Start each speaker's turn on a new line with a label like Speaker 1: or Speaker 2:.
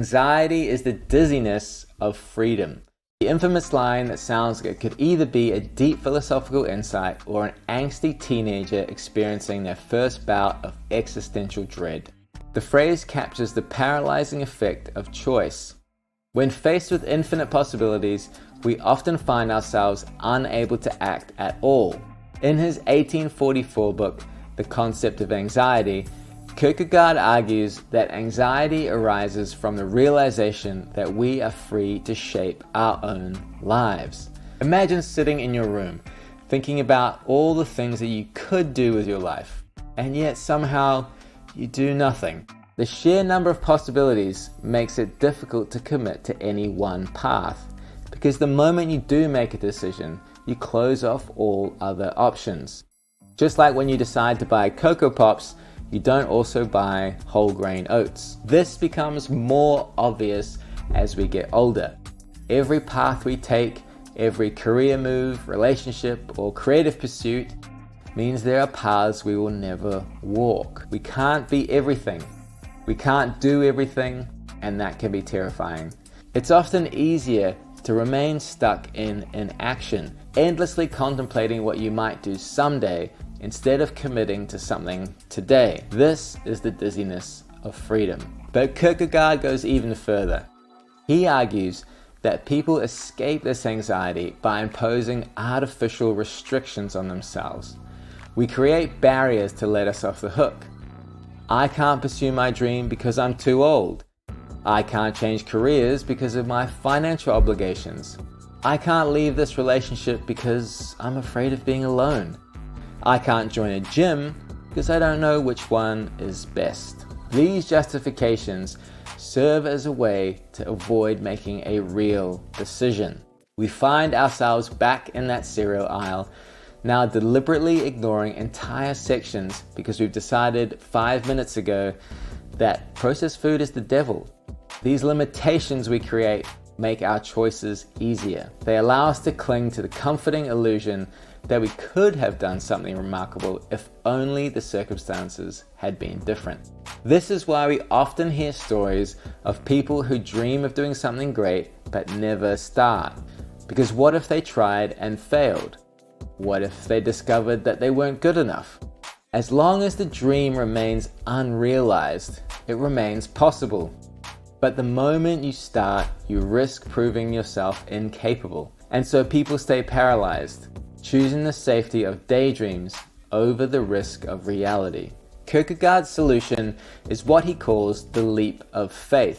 Speaker 1: Anxiety is the dizziness of freedom. The infamous line that sounds like it could either be a deep philosophical insight or an angsty teenager experiencing their first bout of existential dread. The phrase captures the paralyzing effect of choice. When faced with infinite possibilities, we often find ourselves unable to act at all. In his 1844 book, The Concept of Anxiety, Kierkegaard argues that anxiety arises from the realization that we are free to shape our own lives. Imagine sitting in your room, thinking about all the things that you could do with your life, and yet somehow you do nothing. The sheer number of possibilities makes it difficult to commit to any one path, because the moment you do make a decision, you close off all other options. Just like when you decide to buy Cocoa Pops, you don't also buy whole grain oats. This becomes more obvious as we get older. Every path we take, every career move, relationship, or creative pursuit means there are paths we will never walk. We can't be everything. We can't do everything, and that can be terrifying. It's often easier to remain stuck in inaction, endlessly contemplating what you might do someday instead of committing to something today. This is the dizziness of freedom. But Kierkegaard goes even further. He argues that people escape this anxiety by imposing artificial restrictions on themselves. We create barriers to let us off the hook. I can't pursue my dream because I'm too old. I can't change careers because of my financial obligations. I can't leave this relationship because I'm afraid of being alone. I can't join a gym because I don't know which one is best. These justifications serve as a way to avoid making a real decision. We find ourselves back in that cereal aisle, now deliberately ignoring entire sections because we've decided 5 minutes ago that processed food is the devil. These limitations we create make our choices easier. They allow us to cling to the comforting illusion that we could have done something remarkable if only the circumstances had been different. This is why we often hear stories of people who dream of doing something great but never start. Because what if they tried and failed? What if they discovered that they weren't good enough? As long as the dream remains unrealized, it remains possible. But the moment you start, you risk proving yourself incapable. And so people stay paralyzed, choosing the safety of daydreams over the risk of reality. Kierkegaard's solution is what he calls the leap of faith.